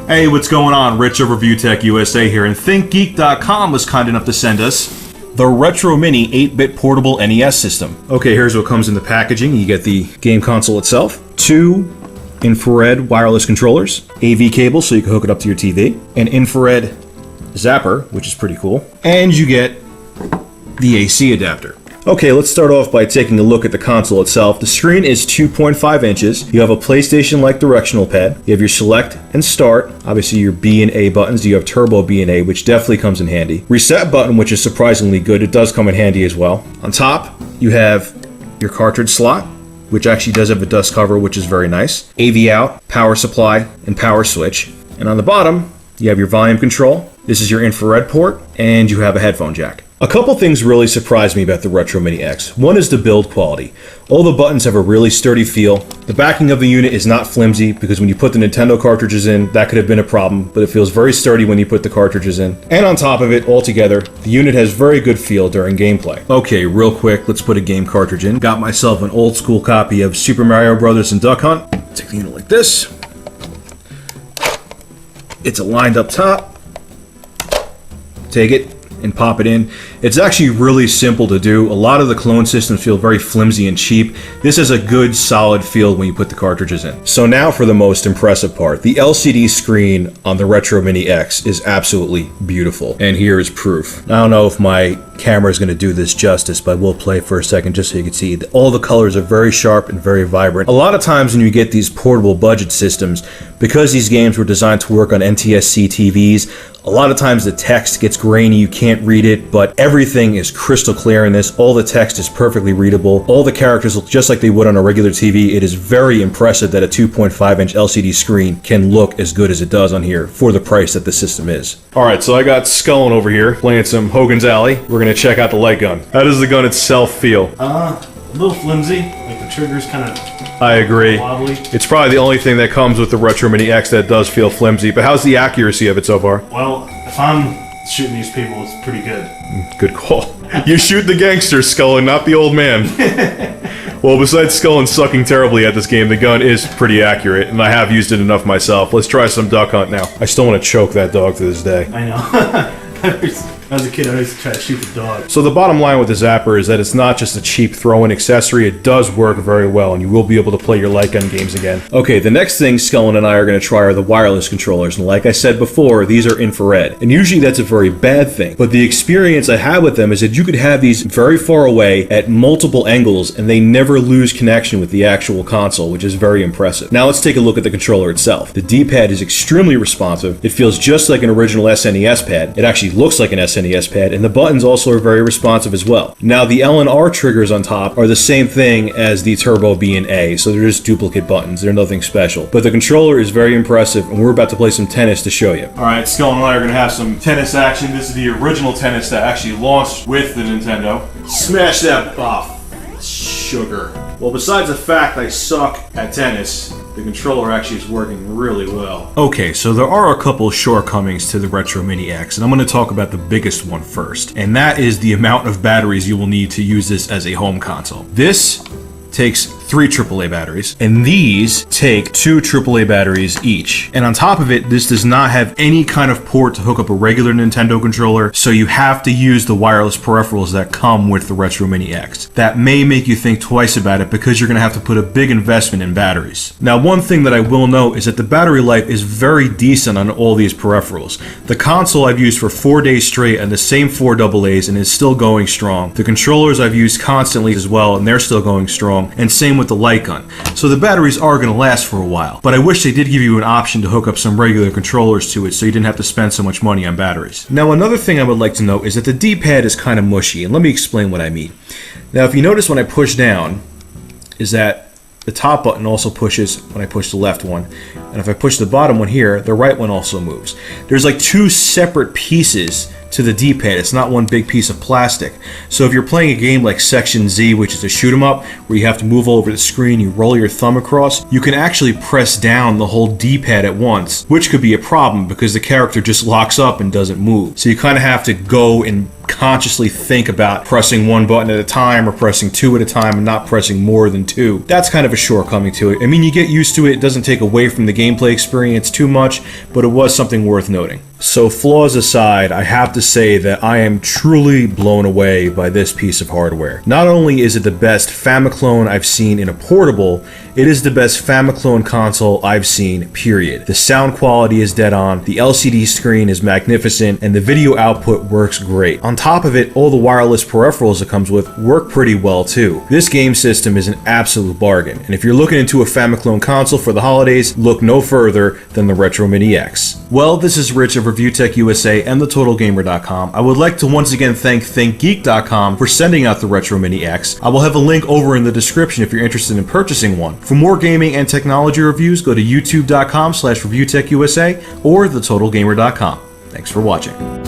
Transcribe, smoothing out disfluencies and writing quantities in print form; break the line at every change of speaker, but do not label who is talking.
Hey, what's going on? Rich of ReviewTechUSA here, and ThinkGeek.com was kind enough to send us the Retromini 8-bit portable NES system. Okay, here's what comes in the packaging. You get the game console itself, 2 infrared wireless controllers, AV cable so you can hook it up to your TV, an infrared zapper, which is pretty cool, and you get the AC adapter. Okay, let's start off by taking a look at the console itself. The screen is 2.5 inches. You have a PlayStation-like directional pad. You have your select and start, obviously your B and A buttons. You have turbo B and A, which definitely comes in handy. Reset button, which is surprisingly good. It does come in handy as well. On top, you have your cartridge slot, which actually does have a dust cover, which is very nice. AV out, power supply, and power switch. And on the bottom, you have your volume control. This is your infrared port, and you have a headphone jack. A couple things really surprised me about the Retromini X. One is the build quality. All the buttons have a really sturdy feel. The backing of the unit is not flimsy because when you put the Nintendo cartridges in, that could have been a problem, but it feels very sturdy when you put the cartridges in. And on top of it, altogether, the unit has very good feel during gameplay. Okay, real quick, let's put a game cartridge in. Got myself an old school copy of Super Mario Bros. And Duck Hunt. Take the unit like this. It's aligned up top. Take it and pop it in. It's actually really simple to do. A lot of the clone systems feel very flimsy and cheap. This has a good solid feel when you put the cartridges in. So now for the most impressive part. The LCD screen on the Retromini X is absolutely beautiful. And here is proof. I don't know if my camera is going to do this justice, but we'll play for a second just so you can see. All the colors are very sharp and very vibrant. A lot of times when you get these portable budget systems, because these games were designed to work on NTSC TVs, a lot of times the text gets grainy, you can't read it, but everything is crystal clear in this. All the text is perfectly readable. All the characters look just like they would on a regular TV. It is very impressive that a 2.5-inch LCD screen can look as good as it does on here for the price that the system is. Alright, so I got Skullin over here playing some Hogan's Alley. We're going to check out the light gun. How does the gun itself feel?
A little flimsy. Like the trigger's kind of
I agree.
wobbly.
It's probably the only thing that comes with the Retromini X that does feel flimsy, but how's the accuracy of it so far?
Well, if I'm shooting these people, it's pretty good.
Good call. You shoot the gangster, Skullin, not the old man. Well, besides Skullin sucking terribly at this game, the gun is pretty accurate, and I have used it enough myself. Let's try some Duck Hunt now. I still want to choke that dog to this day.
I know. As a kid, I used to try to shoot the dog.
So the bottom line with the Zapper is that it's not just a cheap throw-in accessory, it does work very well, and you will be able to play your light gun games again. Okay, the next thing Skullin and I are going to try are the wireless controllers, and like I said before, these are infrared. And usually that's a very bad thing, but the experience I had with them is that you could have these very far away at multiple angles, and they never lose connection with the actual console, which is very impressive. Now let's take a look at the controller itself. The D-pad is extremely responsive. It feels just like an original SNES pad. It actually looks like an SNES pad, and the buttons also are very responsive as well. Now the L and R triggers on top are the same thing as the Turbo B and A, so they're just duplicate buttons. They're nothing special. But the controller is very impressive, and we're about to play some tennis to show you. Alright, Skull and I are going to have some tennis action. This is the original tennis that actually launched with the Nintendo. Smash that off. Sugar. Well, besides the fact I suck at tennis, the controller actually is working really well. Okay, so there are a couple shortcomings to the Retromini X, and I'm going to talk about the biggest one first, and that is the amount of batteries you will need to use this as a home console. This takes 3 AAA batteries, and these take 2 AAA batteries each. And on top of it, this does not have any kind of port to hook up a regular Nintendo controller, so you have to use the wireless peripherals that come with the Retromini X. That may make you think twice about it because you're going to have to put a big investment in batteries. Now, one thing that I will note is that the battery life is very decent on all these peripherals. The console I've used for 4 days straight and the same 4 AA's and is still going strong. The controllers I've used constantly as well, and they're still going strong, and same with the light gun. So the batteries are going to last for a while, but I wish they did give you an option to hook up some regular controllers to it so you didn't have to spend so much money on batteries. Now, another thing I would like to note is that the D-pad is kind of mushy, and let me explain what I mean. Now, if you notice when I push down, is that the top button also pushes when I push the left one, and if I push the bottom one here, the right one also moves. There's like 2 separate pieces to the D-pad. It's not one big piece of plastic. So if you're playing a game like Section Z, which is a shoot 'em up, where you have to move over the screen, you roll your thumb across, you can actually press down the whole D-pad at once, which could be a problem because the character just locks up and doesn't move. So you kind of have to go and consciously think about pressing one button at a time or pressing two at a time and not pressing more than two. That's kind of a shortcoming to it. I mean, you get used to it. It doesn't take away from the gameplay experience too much, but it was something worth noting. So flaws aside, I have to say that I am truly blown away by this piece of hardware. Not only is it the best Famiclone I've seen in a portable, it is the best Famiclone console I've seen, period. The sound quality is dead on, the LCD screen is magnificent, and the video output works great. On top of it, all the wireless peripherals it comes with work pretty well too. This game system is an absolute bargain, and if you're looking into a Famiclone console for the holidays, look no further than the Retromini X. Well, this is Rich of ReviewTechUSA and TheTotalGamer.com. I would like to once again thank ThinkGeek.com for sending out the Retromini X. I will have a link over in the description if you're interested in purchasing one. For more gaming and technology reviews, go to youtube.com/ReviewTechUSA or TheTotalGamer.com. Thanks for watching.